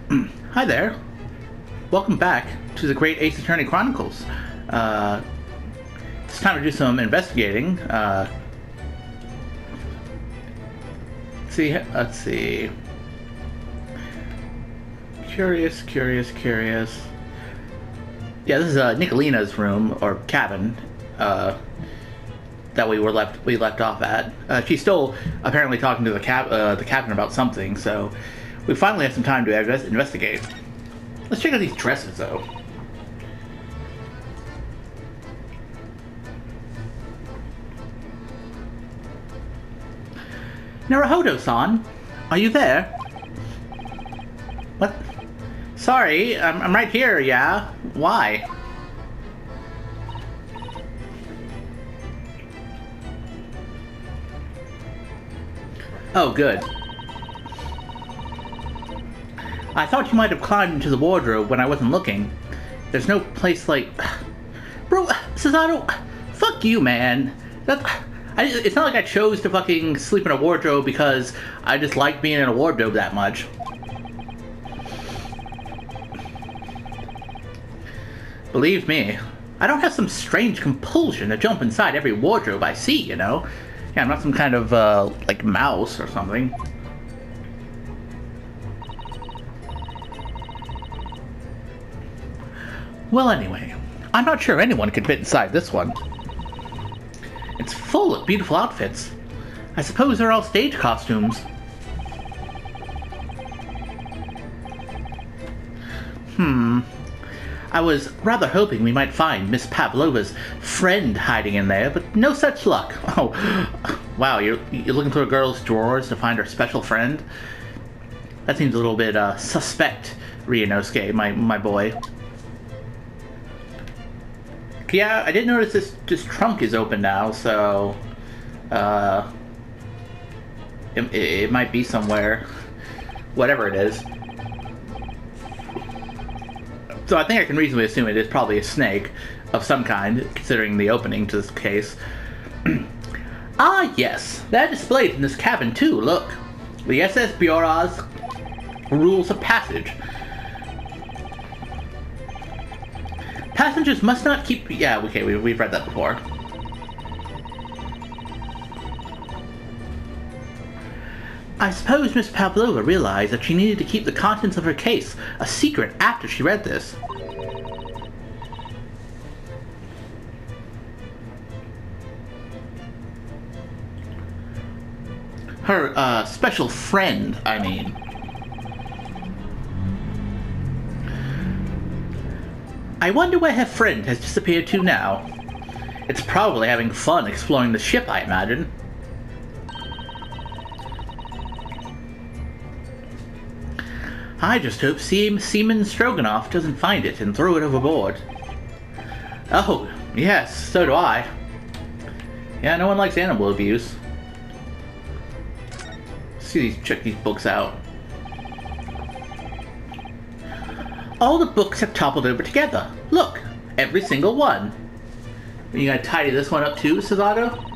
Hi there. Welcome back to the Great Ace Attorney Chronicles. It's time to do some investigating. Let's see. Curious. Yeah, this is Nicolina's room or cabin that we left off at. She's still apparently talking to the captain about something, so we finally have some time to investigate. Let's check out these dresses, though. Naruhodo-san, are you there? What? Sorry, I'm right here, yeah? Why? Oh, good. I thought you might have climbed into the wardrobe when I wasn't looking. There's no place like... Bro, Cesaro, fuck you, man. It's not like I chose to fucking sleep in a wardrobe because I just like being in a wardrobe that much. Believe me, I don't have some strange compulsion to jump inside every wardrobe I see, you know? Yeah, I'm not some kind of, like, mouse or something. Well, anyway, I'm not sure anyone could fit inside this one. It's full of beautiful outfits. I suppose they're all stage costumes. I was rather hoping we might find Miss Pavlova's friend hiding in there, but no such luck. Oh, wow, you're looking through a girl's drawers to find her special friend? That seems a little bit, suspect, Ryunosuke, my boy. Yeah, I did notice this trunk is open now, so it might be somewhere, whatever it is. So I think I can reasonably assume it is probably a snake of some kind, considering the opening to this case. Ah, yes, they're displayed in this cabin too. Look, the SS Biora's rules of passage. Passengers must not keep... Yeah, okay, we've read that before. I suppose Miss Pavlova realized that she needed to keep the contents of her case a secret after she read this. Her, special friend, I mean. I wonder where her friend has disappeared to now. It's probably having fun exploring the ship, I imagine. I just hope Seaman Stroganoff doesn't find it and throw it overboard. Oh, yes, so do I. Yeah, no one likes animal abuse. Check these books out. All the books have toppled over together. Look, every single one. Are you gonna tidy this one up too, Cesaro?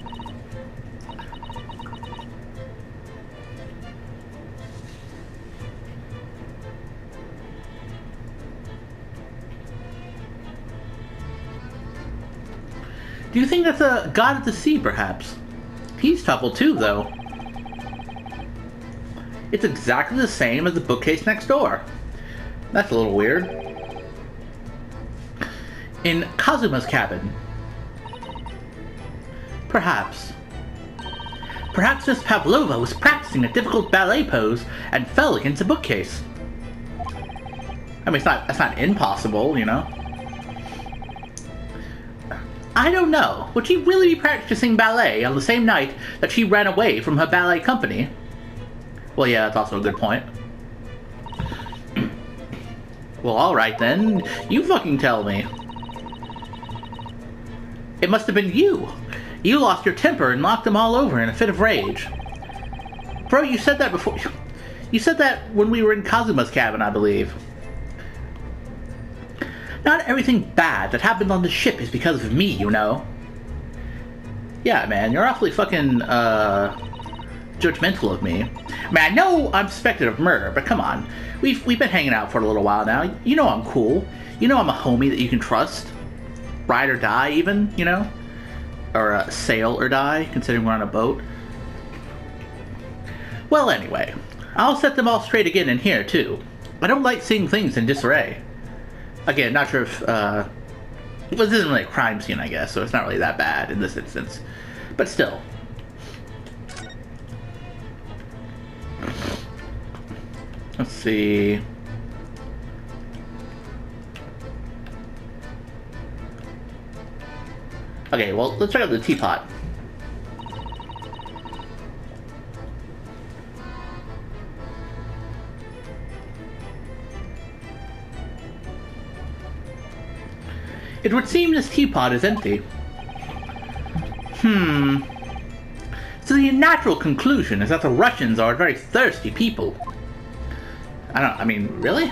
Do you think that's a god of the sea, perhaps? He's toppled too, though. It's exactly the same as the bookcase next door. That's a little weird. In Kazuma's cabin. Perhaps. Perhaps Miss Pavlova was practicing a difficult ballet pose and fell against a bookcase. I mean, that's not impossible, you know? I don't know. Would she really be practicing ballet on the same night that she ran away from her ballet company? Well, yeah, that's also a good point. Well, alright then. You fucking tell me. It must have been you. You lost your temper and knocked them all over in a fit of rage. Bro, you said that before. You said that when we were in Kazuma's cabin, I believe. Not everything bad that happened on the ship is because of me, you know. Yeah, man, you're awfully fucking, judgmental of me. I mean, I know I'm suspected of murder, but come on. We've been hanging out for a little while now. You know I'm cool. You know I'm a homie that you can trust. Ride or die, even, you know? Or sail or die, considering we're on a boat. Well, anyway, I'll set them all straight again in here, too. I don't like seeing things in disarray. Again, not sure if, well, this isn't really a crime scene, I guess, so it's not really that bad in this instance. But still. Let's see. Okay, well, let's check out the teapot. It would seem this teapot is empty. So the natural conclusion is that the Russians are very thirsty people. I mean, really?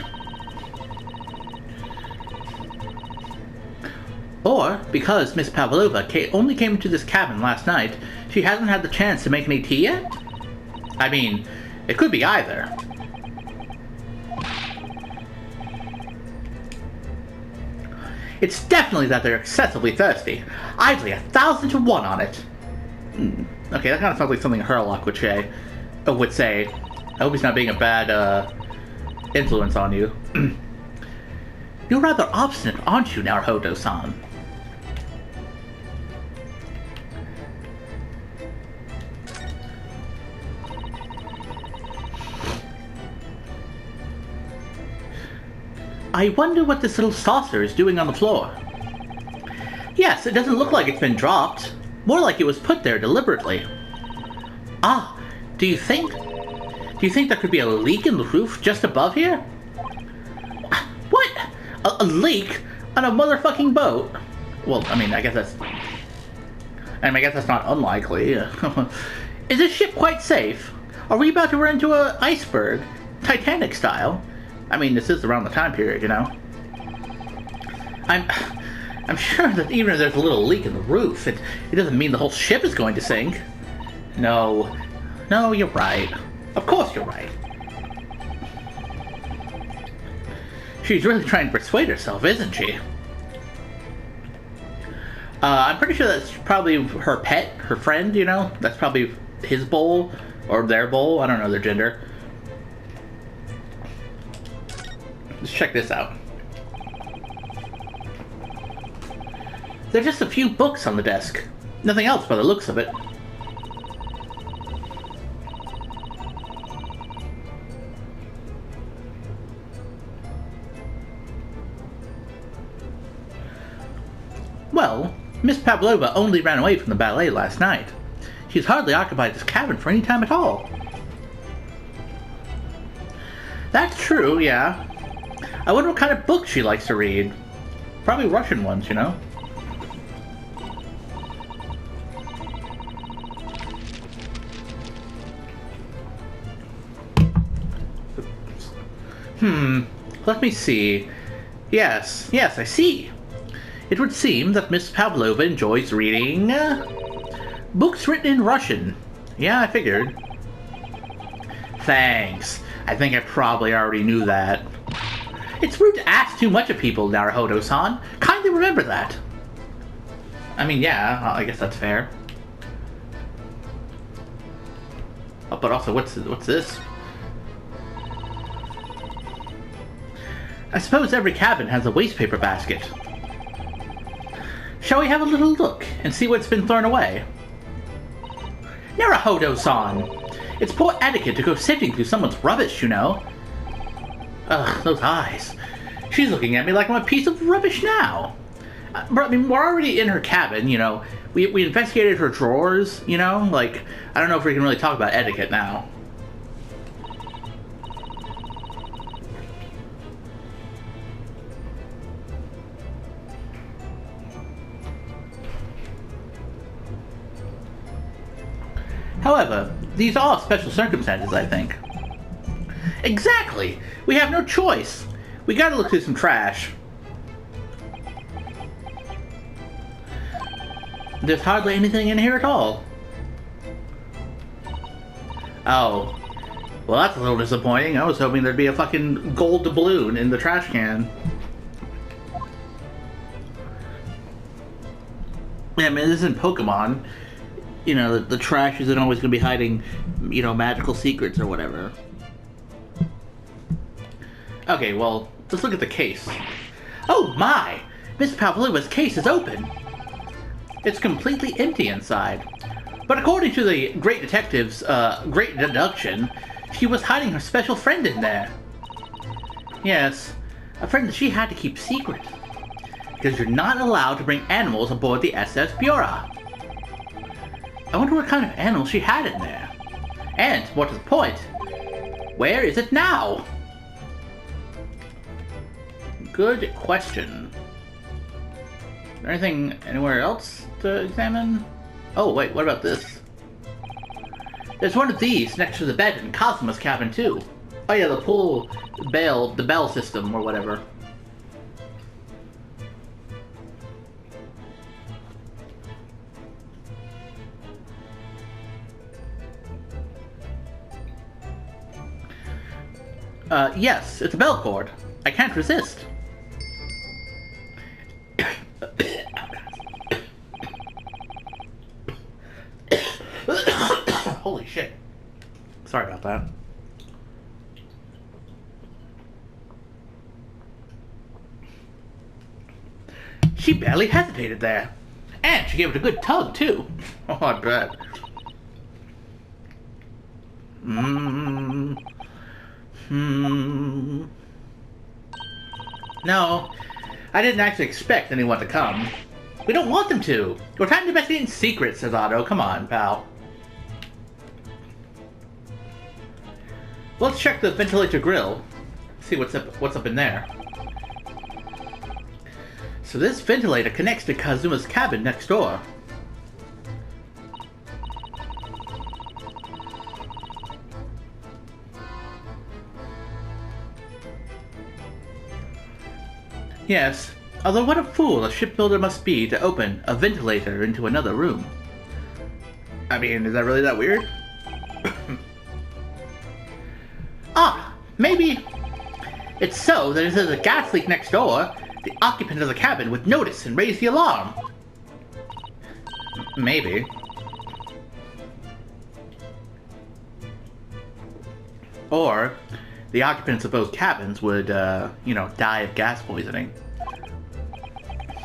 Or, because Miss Pavlova only came into this cabin last night, she hasn't had the chance to make any tea yet? I mean, it could be either. It's definitely that they're excessively thirsty. I'd lay 1,000 to 1 on it. Okay, that kind of sounds like something Herlock would say. I hope he's not being a bad, influence on you. You're rather obstinate, aren't you, Naruhodo-san? I wonder what this little saucer is doing on the floor. Yes, it doesn't look like it's been dropped. More like it was put there deliberately. Ah, do you think there could be a leak in the roof just above here? What? A leak on a motherfucking boat? Well, I mean, I guess that's not unlikely. Is this ship quite safe? Are we about to run into an iceberg, Titanic style? I mean, this is around the time period, you know. I'm sure that even if there's a little leak in the roof, it doesn't mean the whole ship is going to sink. No, you're right. Of course you're right. She's really trying to persuade herself, isn't she? I'm pretty sure that's probably her pet, her friend, you know? That's probably his bowl, or their bowl. I don't know their gender. Let's check this out. There are just a few books on the desk. Nothing else by the looks of it. Well, Miss Pavlova only ran away from the ballet last night. She's hardly occupied this cabin for any time at all. That's true, yeah. I wonder what kind of books she likes to read. Probably Russian ones, you know? Let me see. Yes, I see. It would seem that Miss Pavlova enjoys reading books written in Russian. Yeah, I figured. Thanks. I think I probably already knew that. It's rude to ask too much of people, Naruhodo-san. Kindly remember that. I mean, yeah, I guess that's fair. Oh, but also, what's this? I suppose every cabin has a wastepaper basket. Shall we have a little look and see what's been thrown away? Naruhodo-san! It's poor etiquette to go sifting through someone's rubbish, you know. Ugh, those eyes. She's looking at me like I'm a piece of rubbish now. I mean, we're already in her cabin, you know. We investigated her drawers, you know. Like, I don't know if we can really talk about etiquette now. However, these are special circumstances, I think. Exactly! We have no choice. We gotta look through some trash. There's hardly anything in here at all. Oh. Well, that's a little disappointing. I was hoping there'd be a fucking gold doubloon in the trash can. Yeah, I mean, this isn't Pokemon. You know, the trash isn't always going to be hiding, you know, magical secrets or whatever. Okay, well, let's look at the case. Oh my! Miss Pavlova's case is open. It's completely empty inside. But according to the great detective's great deduction, she was hiding her special friend in there. Yes, a friend that she had to keep secret. Because you're not allowed to bring animals aboard the SS Bureau. I wonder what kind of animal she had in there. And, more to the point, where is it now? Good question. Is there anything anywhere else to examine? Oh, wait, what about this? There's one of these next to the bed in Cosmo's cabin, too. Oh yeah, the bell system, or whatever. Yes, it's a bell cord. I can't resist. Holy shit. Sorry about that. She barely hesitated there. And she gave it a good tug, too. Oh, I bet. No, I didn't actually expect anyone to come. We don't want them to. We're trying to investigate in secret, says Otto. Come on, pal. Let's check the ventilator grill. See what's up in there. So this ventilator connects to Kazuma's cabin next door. Yes, although what a fool a shipbuilder must be to open a ventilator into another room. I mean, is that really that weird? Ah, maybe it's so that if there's a gas leak next door, the occupant of the cabin would notice and raise the alarm. Maybe. Or the occupants of both cabins would, you know, die of gas poisoning.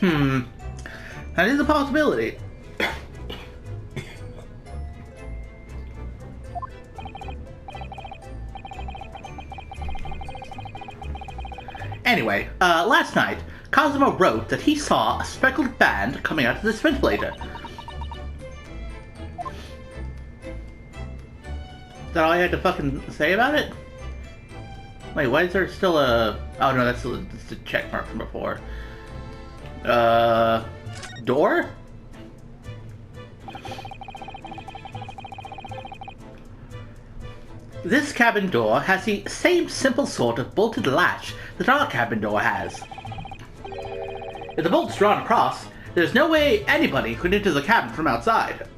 That is a possibility. Anyway, last night, Kazuma wrote that he saw a speckled band coming out of this ventilator. Is that all you had to fucking say about it? Wait, why is there still a... Oh no, that's the check mark from before. Door? This cabin door has the same simple sort of bolted latch that our cabin door has. If the bolt's drawn across, there's no way anybody could enter the cabin from outside.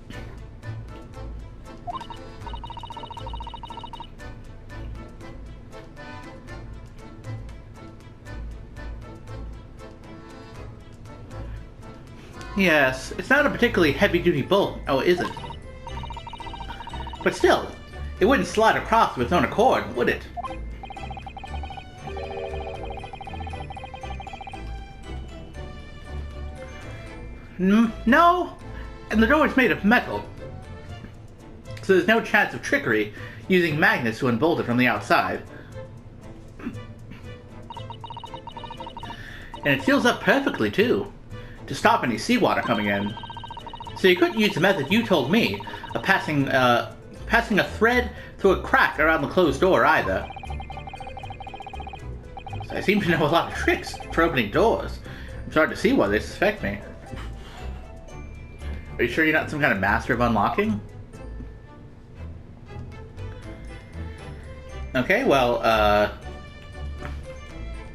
Yes, it's not a particularly heavy-duty bolt, oh, is it? But still, it wouldn't slide across of its own accord, would it? No, and the door is made of metal, so there's no chance of trickery using magnets to unbolt it from the outside. And it seals up perfectly, too, to stop any seawater coming in. So you couldn't use the method you told me of passing a thread through a crack around the closed door either. So I seem to know a lot of tricks for opening doors. I'm starting to see why they suspect me. Are you sure you're not some kind of master of unlocking? Okay, well,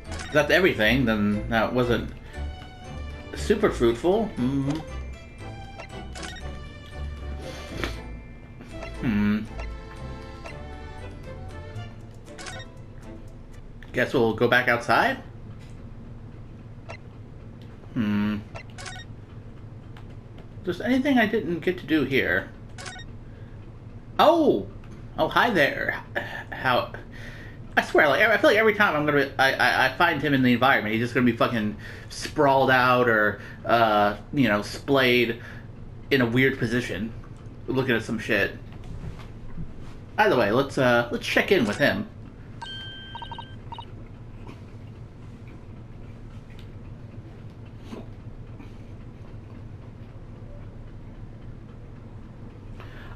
if that's everything, then that wasn't super fruitful. Guess we'll go back outside? There's anything I didn't get to do here? Oh! Oh, hi there. How... I swear, like, I feel like every time I find him in the environment, he's just gonna be fucking sprawled out or, splayed in a weird position, looking at some shit. Either way, let's check in with him.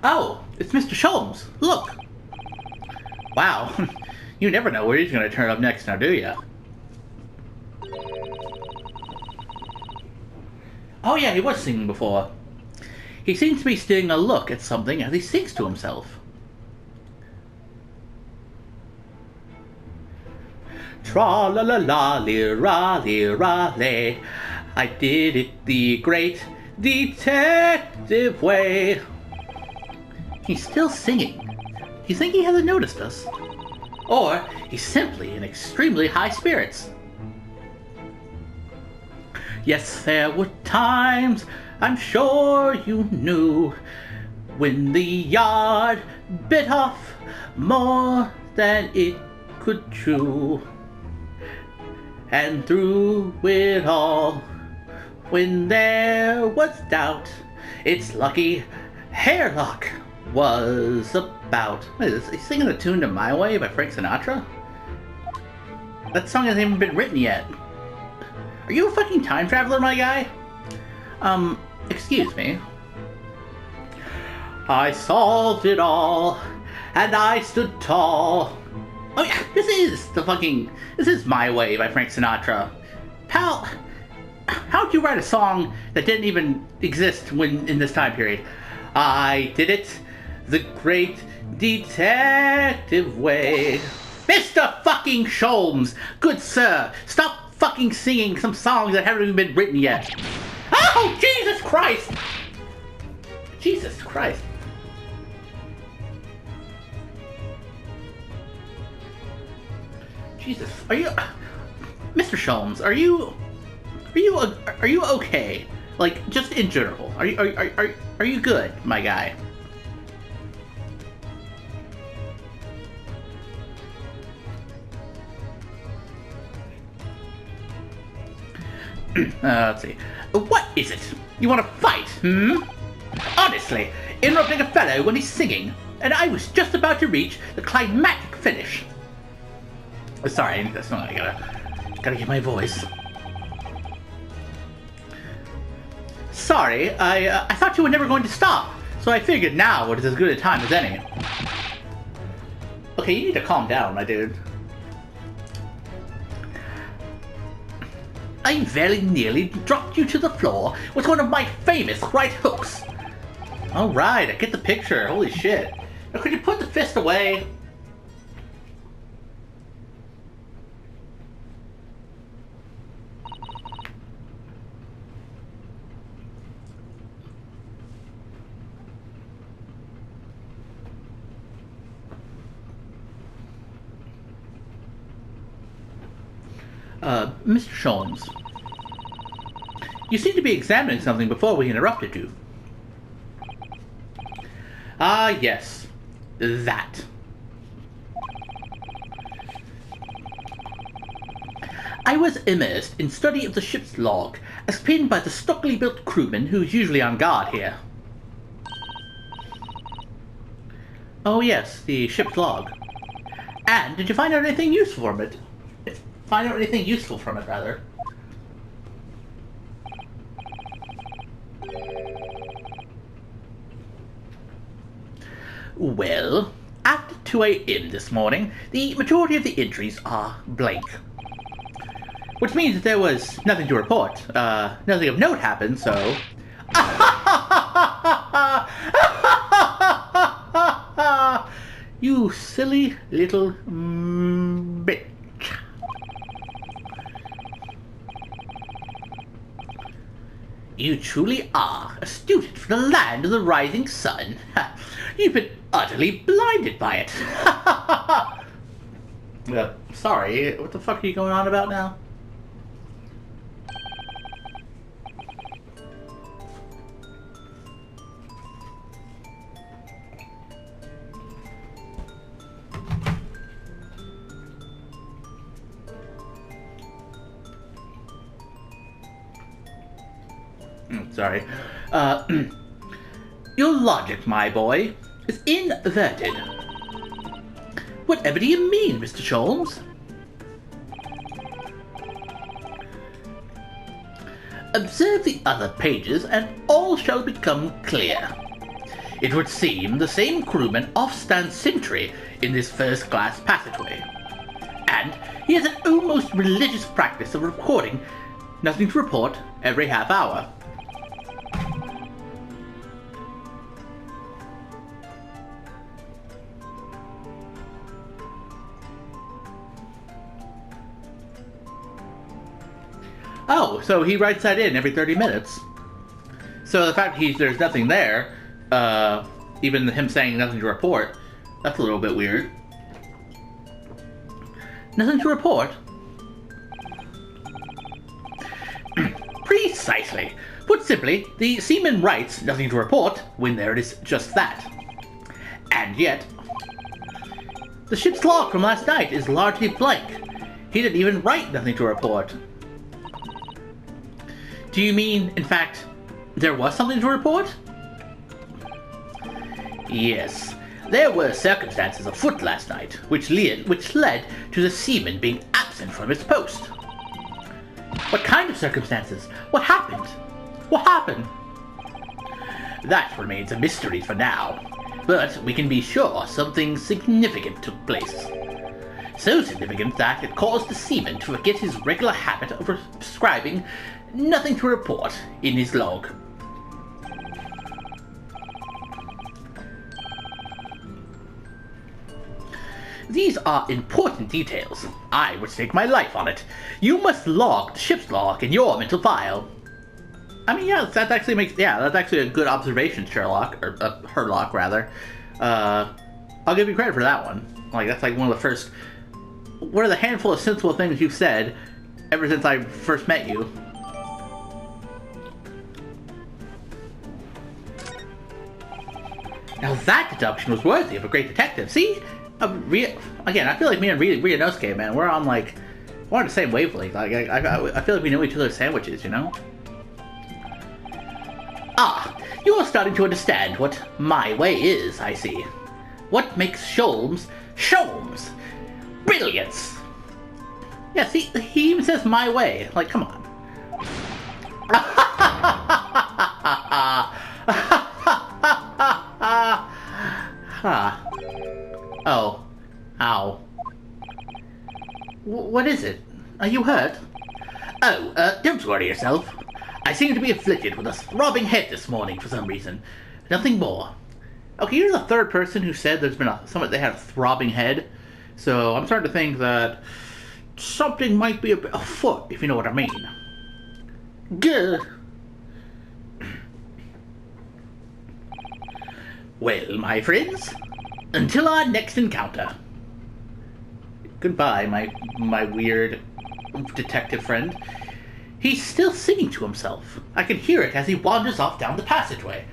Oh, it's Mr. Sholmes. Look. Wow. You never know where he's going to turn up next now, do you? Oh yeah, he was singing before. He seems to be stealing a look at something as he sings to himself. Tra-la-la-la-li-ra-li-ra-li. I did it the great detective way. He's still singing. You think he hasn't noticed us? Or he's simply in extremely high spirits. Yes, there were times, I'm sure you knew, when the yard bit off more than it could chew. And through it all, when there was doubt, it's lucky Herlock was about. Wait, is he singing a tune to My Way by Frank Sinatra? That song hasn't even been written yet. Are you a fucking time traveler, my guy? Excuse me. I solved it all, and I stood tall. Oh yeah, this is My Way by Frank Sinatra. Pal, how'd you write a song that didn't even exist in this time period? I did it the great detective way. Mr. fucking Sholmes, good sir, stop fucking singing some songs that haven't even been written yet. Oh, Jesus Christ! Jesus Christ. Jesus, are you... Mr. Sholmes, are you okay? Like, just in general, are you good, my guy? Let's see. What is it? You want to fight, Honestly, interrupting a fellow when he's singing, and I was just about to reach the climactic finish. Sorry, that's not. I gotta get my voice. Sorry, I thought you were never going to stop, so I figured now was as good a time as any. Okay, you need to calm down, my dude. I very nearly dropped you to the floor with one of my famous right hooks. Alright, I get the picture. Holy shit. Now, could you put the fist away? Mr. Sholmes, you seem to be examining something before we interrupted you. Ah, yes. That. I was immersed in study of the ship's log, as penned by the stockily built crewman who's usually on guard here. Oh yes, the ship's log. And did you find out anything useful from it? Rather. Well, at 2 a.m. this morning, the majority of the entries are blank. Which means that there was nothing to report. Nothing of note happened, so... You silly little bitch. You truly are a student from the land of the rising sun. You've been utterly blinded by it. Sorry, what the fuck are you going on about now? Sorry. Your logic, my boy, is inverted. Whatever do you mean, Mr. Sholmes? Observe the other pages and all shall become clear. It would seem the same crewman oft stands sentry in this first-class passageway. And he has an almost religious practice of recording nothing to report every half hour. Oh, so he writes that in every 30 minutes. So the fact there's nothing there, even him saying nothing to report, that's a little bit weird. Nothing to report? Precisely. Put simply, the seaman writes nothing to report when there is just that. And yet, the ship's log from last night is largely blank. He didn't even write nothing to report. Do you mean, in fact, there was something to report? Yes. There were circumstances afoot last night, which led to the seaman being absent from his post. What kind of circumstances? What happened? What happened? That remains a mystery for now, but we can be sure something significant took place. So significant that it caused the seaman to forget his regular habit of prescribing nothing to report in his log. These are important details. I would stake my life on it. You must log the ship's log in your mental file. I mean, yeah, that's actually a good observation, Sherlock, or Herlock, rather. I'll give you credit for that one. Like, that's like one of the handful of sensible things you've said ever since I first met you. Now that deduction was worthy of a great detective. See? Again, I feel like me and Ryunosuke, man, we're on the same wavelength. Like, I feel like we know each other's sandwiches, you know? Ah, you are starting to understand what my way is, I see. What makes Sholmes? Brilliance! Yeah, see, he even says my way. Like, come on. Oh. Ow. What is it? Are you hurt? Oh, don't worry yourself. I seem to be afflicted with a throbbing head this morning for some reason. Nothing more. Okay, you're the third person who said they had a throbbing head. So I'm starting to think that something might be a bit afoot, if you know what I mean. Gah. Well, my friends, until our next encounter. Goodbye, my weird detective friend. He's still singing to himself. I can hear it as he wanders off down the passageway.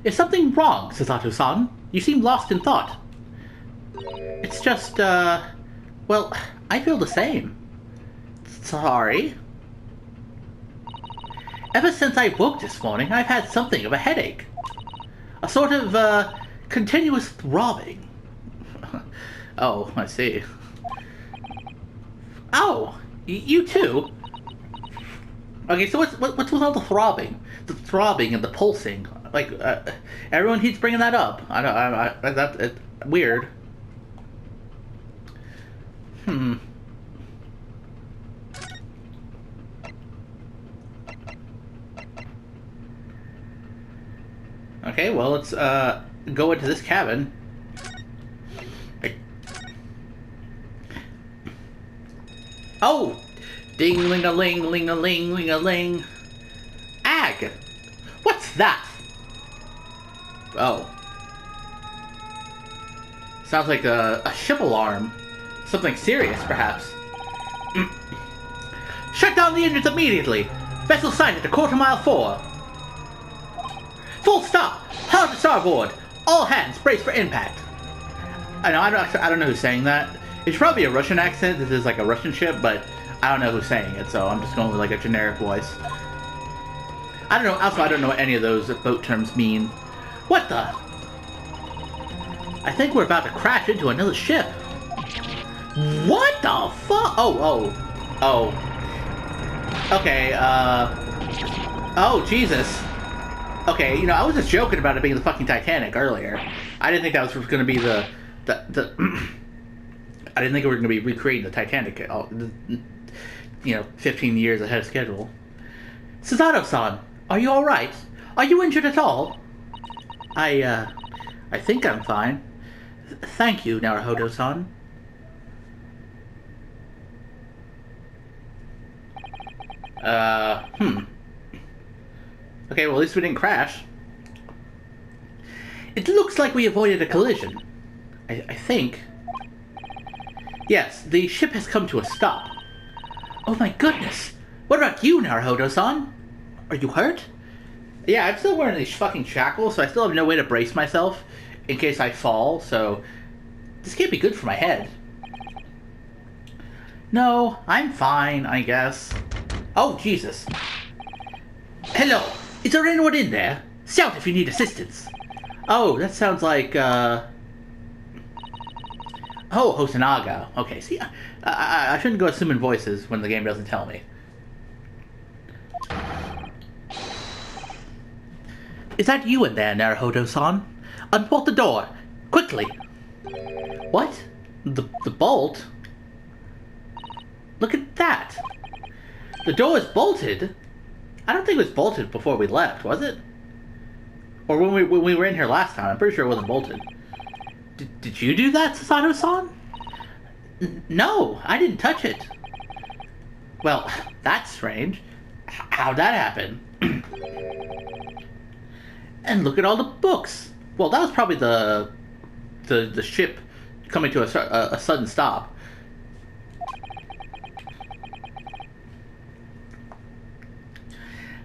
Is something wrong, Sasato-san? You seem lost in thought. It's just, well, I feel the same. Sorry. Ever since I woke this morning, I've had something of a headache. A sort of, continuous throbbing. Oh, I see. Oh, you too? Okay, so what's with all the throbbing? The throbbing and the pulsing. Like, everyone keeps bringing that up. That's weird. Okay, well, let's go into this cabin. Oh, Ding-ling-a-ling, ling-a-ling, ling-a-ling. Ag! What's that? Oh. Sounds like a ship alarm. Something serious, perhaps. Shut down the engines immediately! Vessel sighted a quarter-mile forward. Full stop! Hard to starboard! All hands brace for impact! I don't know who's saying that. It's probably a Russian accent. This is like a Russian ship, but I don't know who's saying it, so I'm just going with like a generic voice. I don't know. Also, I don't know what any of those boat terms mean. What the? I think we're about to crash into another ship. What the fuck? Oh. Okay, oh, Jesus. Okay, you know, I was just joking about it being the fucking Titanic earlier. I didn't think that was going to be the I didn't think we were going to be recreating the Titanic, 15 years ahead of schedule. Susato-san, are you alright? Are you injured at all? I think I'm fine. Thank you, Naruhodo-san. Okay, well, at least we didn't crash. It looks like we avoided a collision. I think. Yes, the ship has come to a stop. Oh my goodness! What about you, Naruhodo-san? Are you hurt? Yeah, I'm still wearing these fucking shackles, so I still have no way to brace myself in case I fall, so this can't be good for my head. No, I'm fine, I guess. Oh, Jesus. Hello, is there anyone in there? Shout if you need assistance. Oh, that sounds like, Oh, Hosonaga. Okay, see, I shouldn't go assuming voices when the game doesn't tell me. Is that you in there, Naruhodo-san? Unbolt the door, quickly. What? The bolt? Look at that. The door is bolted? I don't think it was bolted before we left, was it? Or when we were in here last time, I'm pretty sure it wasn't bolted. Did you do that, Susato-san? No, I didn't touch it. Well, that's strange. How'd that happen? And look at all the books. Well, that was probably the ship coming to a sudden stop.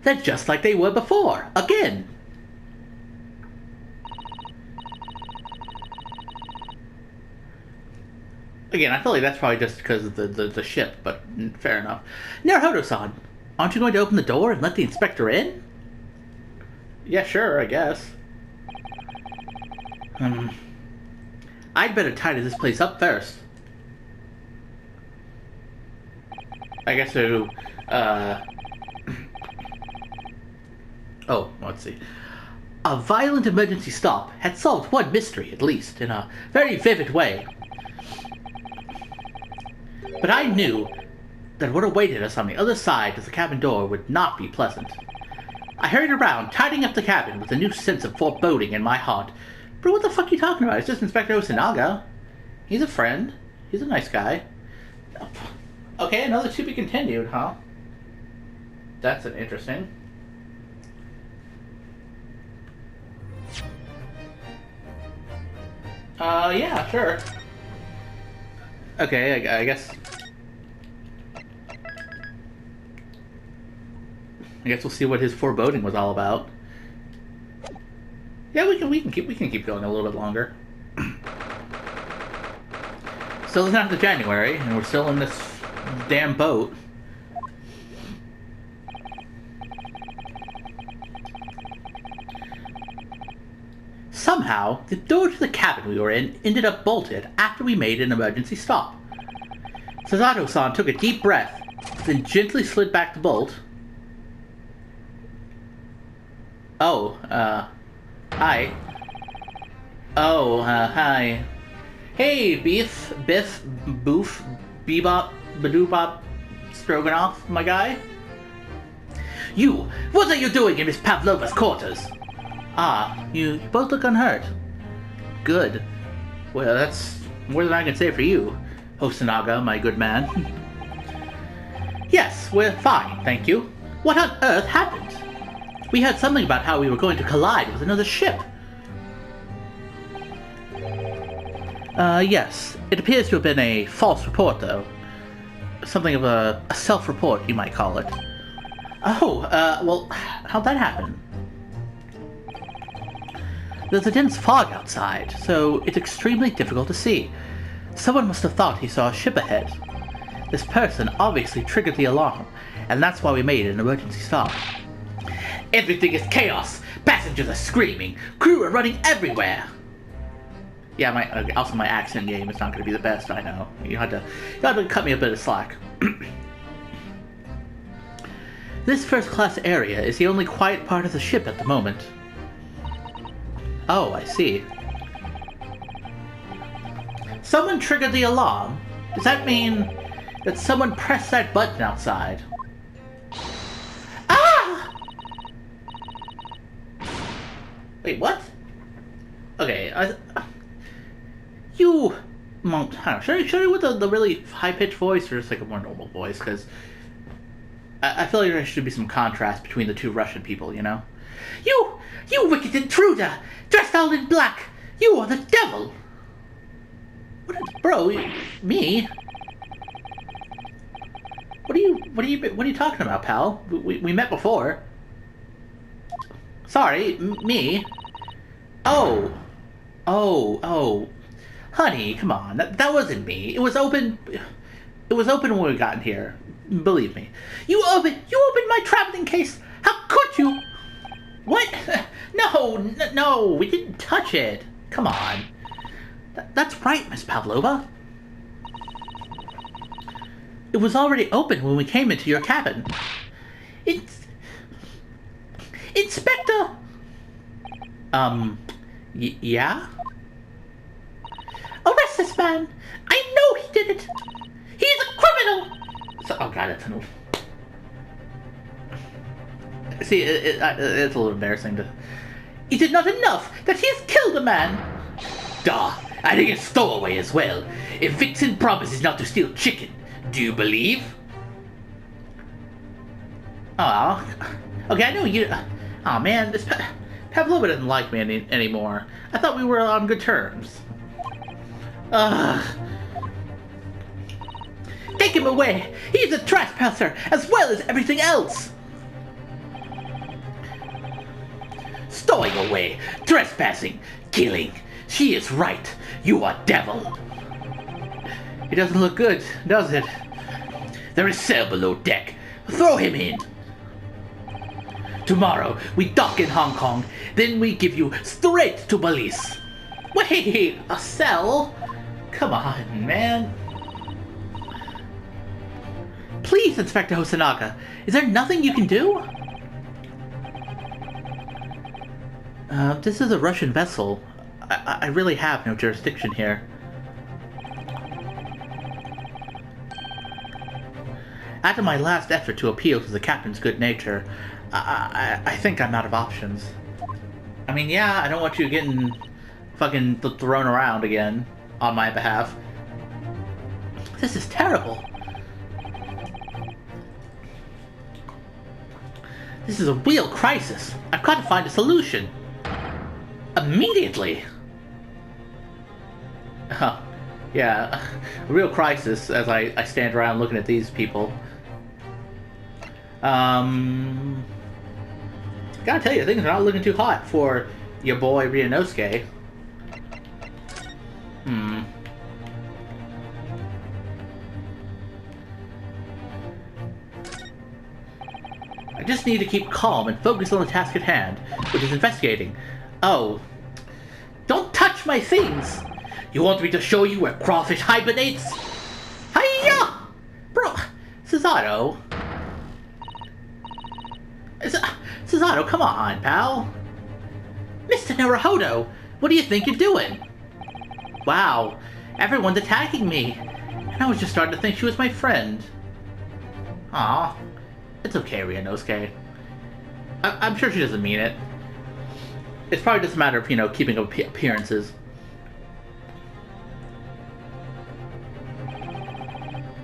They're just like they were before. Again. Again, I feel like that's probably just because of the ship, but fair enough. Naruhodo-san, aren't you going to open the door and let the inspector in? Yeah, sure, I guess. I'd better tidy this place up first. I guess to, oh, let's see. A violent emergency stop had solved one mystery, at least, in a very vivid way. But I knew that what awaited us on the other side of the cabin door would not be pleasant. I hurried around, tidying up the cabin with a new sense of foreboding in my heart. Bro, what the fuck are you talking about? It's just Inspector Hosonaga. He's a friend. He's a nice guy. Okay, another to be continued, huh? That's an interesting. Yeah, sure. Okay, I guess we'll see what his foreboding was all about. Yeah, we can keep going a little bit longer. Still it's not the January, and we're still in this damn boat. Somehow, the door to the cabin we were in ended up bolted after we made an emergency stop. Susato-san took a deep breath, then gently slid back the bolt. Oh, hi. Oh, hi. Hey, Biff, Boof, Bebop, Badoobop, Stroganoff, my guy. You, what are you doing in Miss Pavlova's quarters? Ah, you both look unhurt. Good. Well, that's more than I can say for you, Hosonaga, my good man. Yes, we're fine, thank you. What on earth happened? We heard something about how we were going to collide with another ship. Yes. It appears to have been a false report, though. Something of a self-report, you might call it. Oh, well, how'd that happen? There's a dense fog outside, so it's extremely difficult to see. Someone must have thought he saw a ship ahead. This person obviously triggered the alarm, and that's why we made an emergency stop. Everything is chaos! Passengers are screaming! Crew are running everywhere! Yeah, also my accent game is not going to be the best, I know. You had to cut me a bit of slack. This first-class area is the only quiet part of the ship at the moment. Oh, I see. Someone triggered the alarm? Does that mean that someone pressed that button outside? Ah! Wait, what? Okay, you... Should I with the really high-pitched voice, or just like a more normal voice? Because I feel like there should be some contrast between the two Russian people, you know? You wicked intruder! Dressed all in black! You are the devil! Bro, me? What are you talking about, pal? We met before. Sorry, me? Oh. Honey, come on. That wasn't me. It was open when we got in here. Believe me. You opened my traveling case. How could you? What? No, we didn't touch it. Come on. That's right, Miss Pavlova. It was already open when we came into your cabin. Inspector! Yeah? Arrest this man! I know he did it! He's a criminal! Oh god, that's enough. See, it's a little embarrassing to... Is it not enough that he has killed a man? Duh, I think it's stowaway as well. If Vixen promises not to steal chicken, do you believe? Oh, okay, I know you... Oh man, this Pavlova doesn't like me anymore. I thought we were on good terms. Take him away! He's a trespasser, as well as everything else! Stowing away, trespassing, killing. She is right. You are devil. It doesn't look good, does it? There is cell below deck. Throw him in. Tomorrow, we dock in Hong Kong, then we give you straight to police. Wait, a cell? Come on, man. Please, Inspector Hosonaga, is there nothing you can do? This is a Russian vessel. I really have no jurisdiction here. After my last effort to appeal to the captain's good nature, I think I'm out of options. I mean, yeah, I don't want you getting fucking thrown around again on my behalf. This is terrible. This is a real crisis. I've got to find a solution. Immediately. Yeah, a real crisis as I stand around looking at these people. Gotta tell you, things are not looking too hot for your boy Ryunosuke. I just need to keep calm and focus on the task at hand, which is investigating. Oh. Don't touch my things! You want me to show you where crawfish hibernates? Hiya! Bro, Cesaro. Cesaro, come on, pal. Mr. Naruhodo, what do you think you're doing? Wow, everyone's attacking me. And I was just starting to think she was my friend. Aw. It's okay, Ryunosuke. I'm sure she doesn't mean it. It's probably just a matter of, you know, keeping up appearances.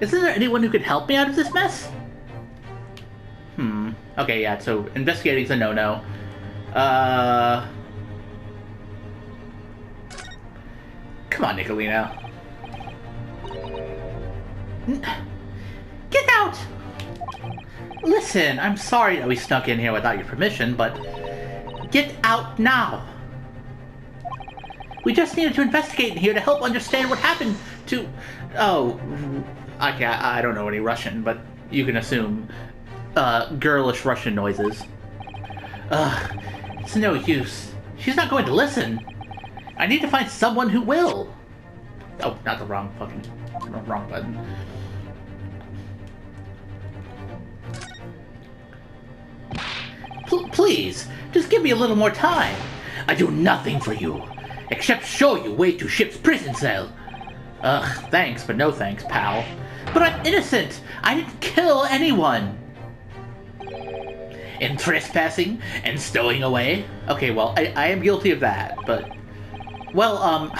Isn't there anyone who could help me out of this mess? Okay, yeah, so investigating's a no-no. Come on, Nicolino. Get out! Listen, I'm sorry that we snuck in here without your permission, but get out now. We just needed to investigate in here to help understand what happened to... Oh, I don't know any Russian, but you can assume girlish Russian noises. It's no use. She's not going to listen. I need to find someone who will. Oh, not the wrong button. Please, just give me a little more time. I do nothing for you, except show you way to ship's prison cell. Thanks, but no thanks, pal. But I'm innocent. I didn't kill anyone. In trespassing and stowing away? Okay, well, I am guilty of that, but... Well,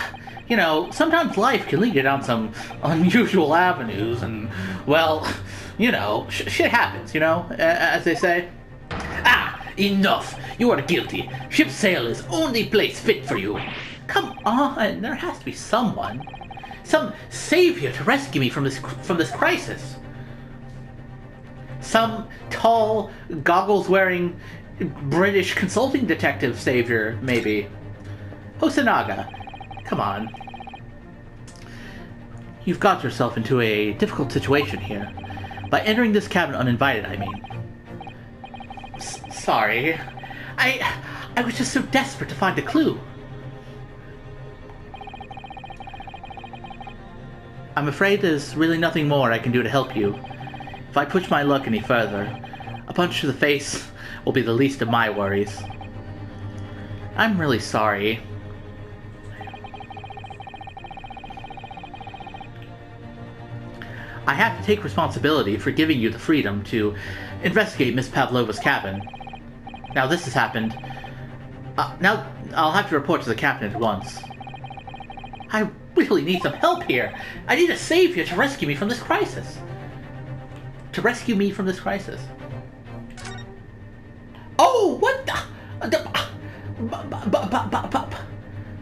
you know, sometimes life can lead you down some unusual avenues, and, well, you know, shit happens, you know, as they say. Ah, enough! You are guilty. Ship's sail is only place fit for you. Come on, there has to be someone. Some savior to rescue me from this crisis. Some tall, goggles-wearing British consulting detective savior, maybe. Hosanaga, come on. You've got yourself into a difficult situation here. By entering this cabin uninvited, I mean. Sorry. I was just so desperate to find a clue. I'm afraid there's really nothing more I can do to help you. If I push my luck any further, a punch to the face will be the least of my worries. I'm really sorry. I have to take responsibility for giving you the freedom to investigate Miss Pavlova's cabin. Now this has happened. Now I'll have to report to the captain at once. I really need some help here. I need a savior to rescue me from this crisis. Oh, what the...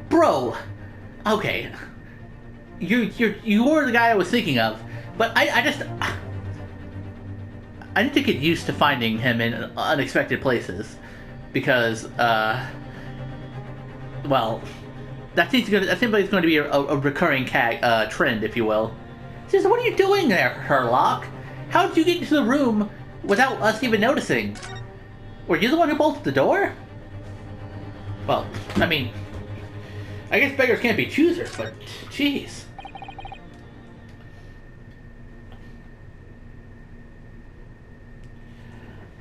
Bro. Okay. You were the guy I was thinking of, but I need to get used to finding him in unexpected places, because well, that seems like it's going to be a recurring trend, if you will. Says, what are you doing there, Herlock? How did you get into the room without us even noticing? Were you the one who bolted the door? Well, I mean, I guess beggars can't be choosers, but jeez.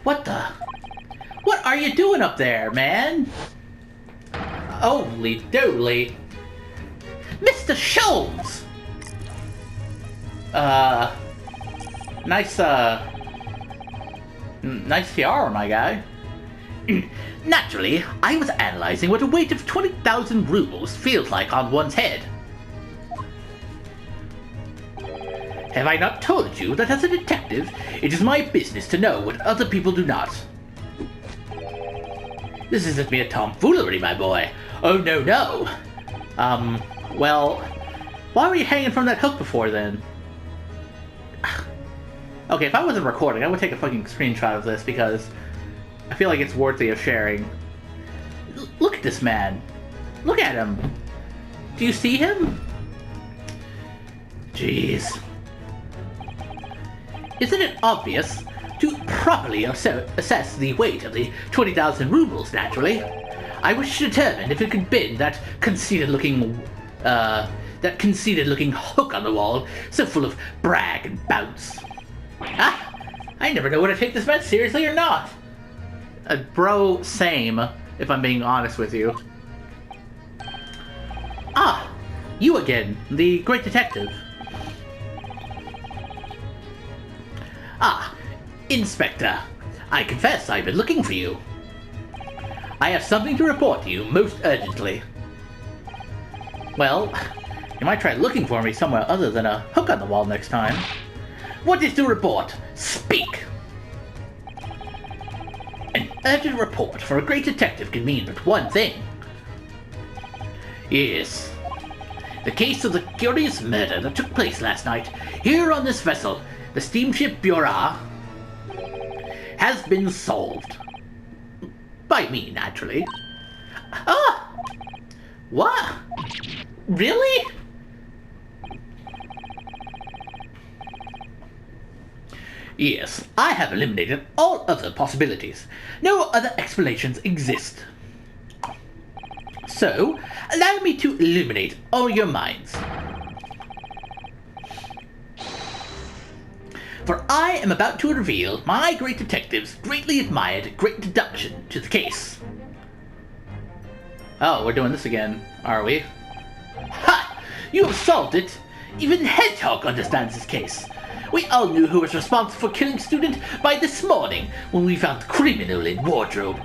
What are you doing up there, man? Holy doly. Mr. Sholmes! Nice tiara, my guy. Naturally, I was analyzing what a weight of 20,000 rubles feels like on one's head. Have I not told you that as a detective, it is my business to know what other people do not? This isn't mere tomfoolery, my boy. Oh, no. Well, why were you hanging from that hook before then? Okay, if I wasn't recording, I would take a fucking screenshot of this because I feel like it's worthy of sharing. Look at this man. Look at him. Do you see him? Jeez. Isn't it obvious? To properly assess the weight of the 20,000 rubles, naturally, I wish to determine if it could bend that conceited-looking hook on the wall, so full of brag and bounce. Ah, I never know whether to take this man seriously or not. Bro, same, if I'm being honest with you. Ah, you again, the great detective. Ah, Inspector, I confess I've been looking for you. I have something to report to you most urgently. Well, you might try looking for me somewhere other than a hook on the wall next time. What is to report? Speak! urgent report for a great detective can mean but one thing. Yes. The case of the curious murder that took place last night here on this vessel, the steamship Bureau, has been solved. By me, naturally. Ah! What? Really? Yes, I have eliminated all other possibilities. No other explanations exist. So, allow me to illuminate all your minds. For I am about to reveal my great detective's greatly admired great deduction to the case. Oh, we're doing this again, are we? Ha! You have solved it! Even Hedgehog understands this case. We all knew who was responsible for killing student by this morning when we found the criminal in wardrobe.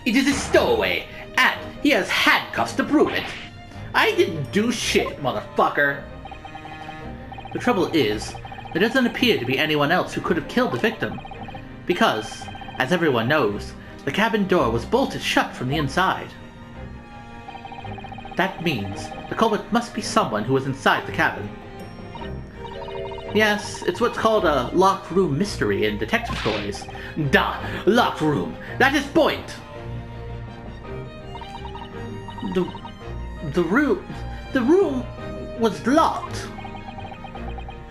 It is a stowaway, and he has handcuffs to prove it. I didn't do shit, motherfucker. The trouble is, there doesn't appear to be anyone else who could have killed the victim. Because, as everyone knows, the cabin door was bolted shut from the inside. That means the culprit must be someone who was inside the cabin. Yes, it's what's called a locked room mystery in detective stories. Duh, locked room. That is point. The room was locked.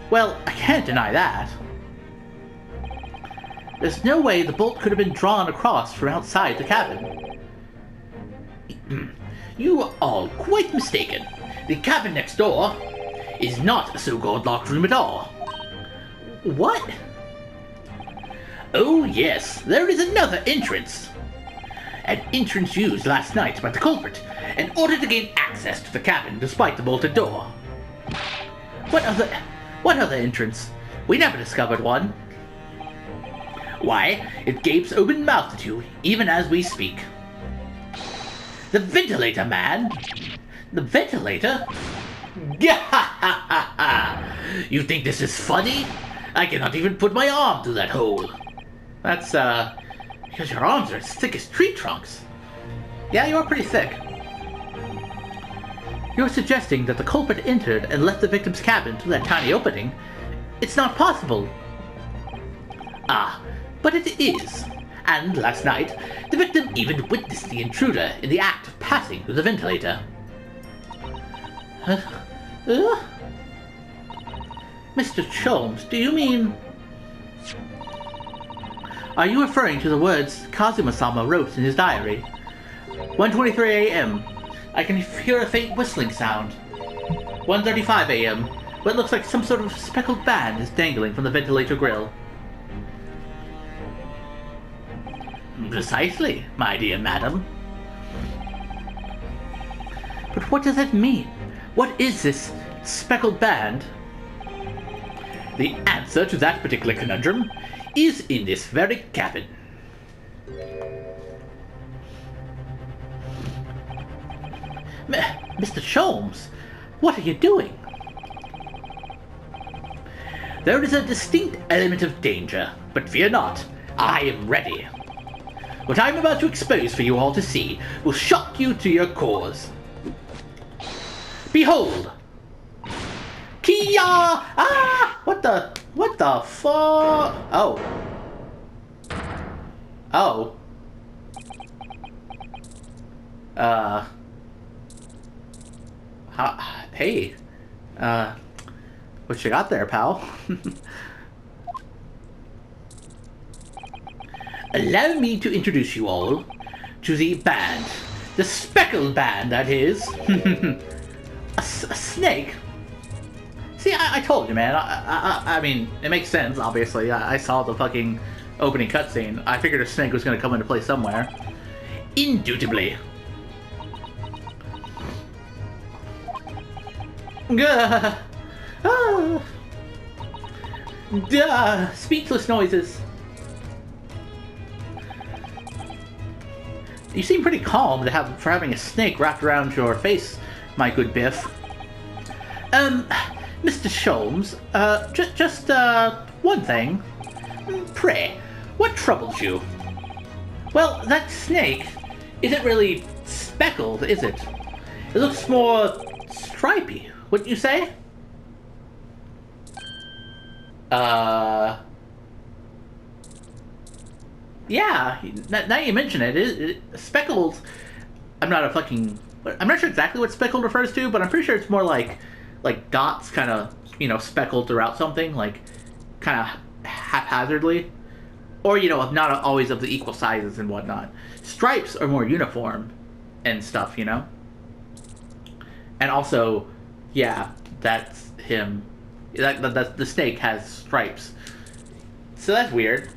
Well, I can't deny that. There's no way the bolt could have been drawn across from outside the cabin. You are all quite mistaken. The cabin next door is not a so-called locked room at all. What? Oh yes, there is another entrance. An entrance used last night by the culprit in order to gain access to the cabin despite the bolted door. What other entrance? We never discovered one. Why, it gapes open-mouthed at you, even as we speak. The ventilator, man! The ventilator? You think this is funny? I cannot even put my arm through that hole. That's, because your arms are as thick as tree trunks. Yeah, you're pretty thick. You're suggesting that the culprit entered and left the victim's cabin through that tiny opening. It's not possible. Ah, but it is. And last night, the victim even witnessed the intruder in the act of passing through the ventilator. Mr. Cholmes, do you mean... Are you referring to the words Kazuma-sama wrote in his diary? 1:23 a.m. I can hear a faint whistling sound. 1:35 a.m. What looks like some sort of speckled band is dangling from the ventilator grill. Precisely, my dear madam. But what does that mean? What is this speckled band? The answer to that particular conundrum is in this very cabin. Mr. Cholmes, what are you doing? There is a distinct element of danger, but fear not, I am ready. What I am about to expose for you all to see will shock you to your cores. Behold! Kia! Ah! What the fuck? Oh. Oh. Hey. What you got there, pal? Allow me to introduce you all to the band. The speckled band, that is. a snake? See, I told you, man. I mean, it makes sense, obviously. I saw the fucking opening cutscene. I figured a snake was going to come into play somewhere. Indubitably. Speechless noises. You seem pretty calm for having a snake wrapped around your face, my good Biff. Mr. Cholmes, just one thing. Pray, what troubles you? Well, that snake isn't really speckled, is it? It looks more stripy, wouldn't you say? Yeah, now you mention it, speckled, I'm not sure exactly what speckled refers to, but I'm pretty sure it's more like dots kind of, speckled throughout something, like, kind of haphazardly. Or, not always of the equal sizes and whatnot. Stripes are more uniform and stuff, And also, yeah, that's him. That's the snake has stripes. So that's weird.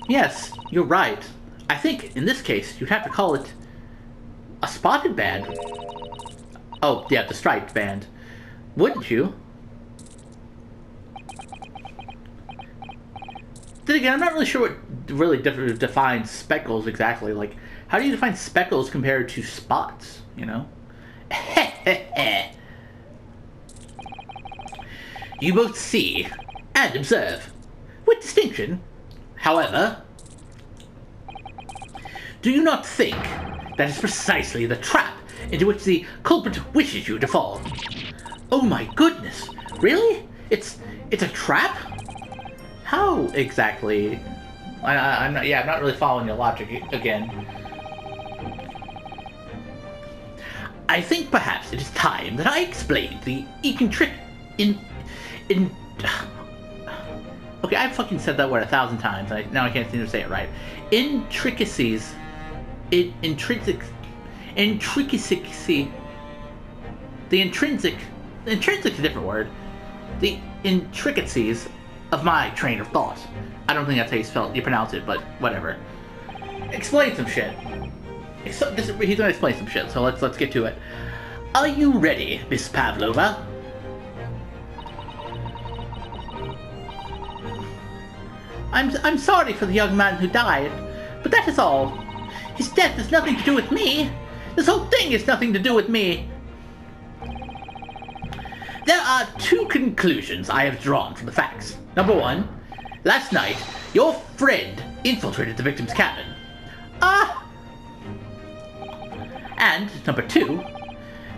Yes, you're right. I think, in this case, you'd have to call it a spotted band. Oh, yeah, the striped band. Wouldn't you? Then again, I'm not really sure what really defines speckles exactly. Like, how do you define speckles compared to spots, You both see and observe with distinction. However, do you not think that is precisely the trap into which the culprit wishes you to fall? Oh my goodness! Really? It's a trap? How exactly? I'm not really following your logic again. I think perhaps it is time that I explain the Okay, I've fucking said that word 1,000 times. Now I can't seem to say it right. Intricacies. Intricacy. The intrinsic is a different word. The intricacies of my train of thought. I don't think that's how you pronounce it, but whatever. Explain some shit. He's gonna explain some shit, so let's get to it. Are you ready, Miss Pavlova? I'm sorry for the young man who died, but that is all. His death has nothing to do with me. This whole thing has nothing to do with me. There are two conclusions I have drawn from the facts. Number one, last night, your friend infiltrated the victim's cabin. And number two,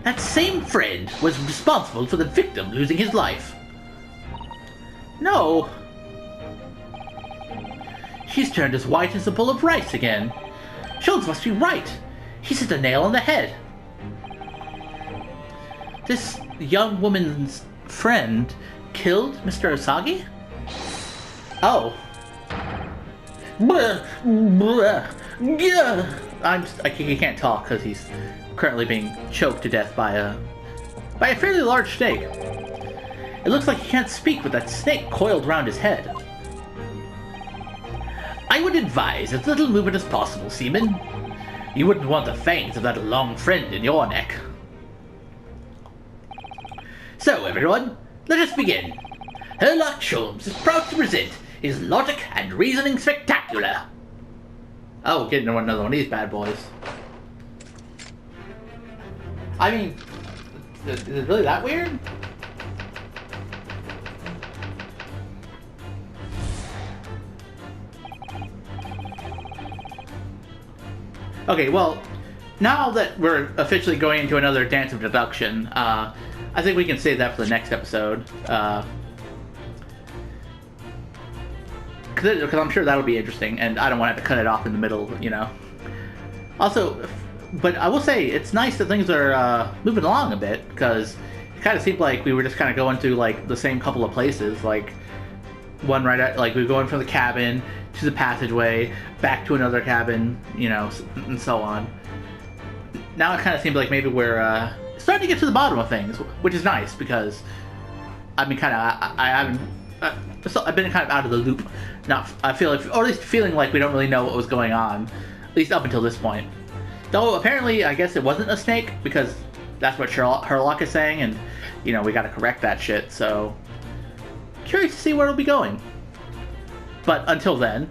that same friend was responsible for the victim losing his life. No. She's turned as white as a bowl of rice again. Jones must be right. He's hit the nail on the head. This young woman's friend killed Mr. Osagi? Oh. He can't talk because he's currently being choked to death by a fairly large snake. It looks like he can't speak with that snake coiled around his head. I would advise as little movement as possible, Seaman. You wouldn't want the fangs of that long friend in your neck. So, everyone, let us begin. Herlock Sholmes is proud to present his logic and reasoning spectacular. Oh, getting another one of these bad boys. I mean, is it really that weird? Okay, well, now that we're officially going into another dance of deduction, I think we can save that for the next episode. Because I'm sure that'll be interesting, and I don't want to have to cut it off in the middle, Also, but I will say, it's nice that things are moving along a bit, because it kind of seemed like we were just kind of going to, the same couple of places, one right at, we were going from the cabin to the passageway, back to another cabin, and so on. Now it kind of seems like maybe we're starting to get to the bottom of things, which is nice because I've been kind of I've been kind of out of the loop. I feel like, or at least feeling like we don't really know what was going on, at least up until this point. Though apparently, I guess it wasn't a snake because that's what Herlock is saying, and we got to correct that shit. So curious to see where it'll be going. But until then,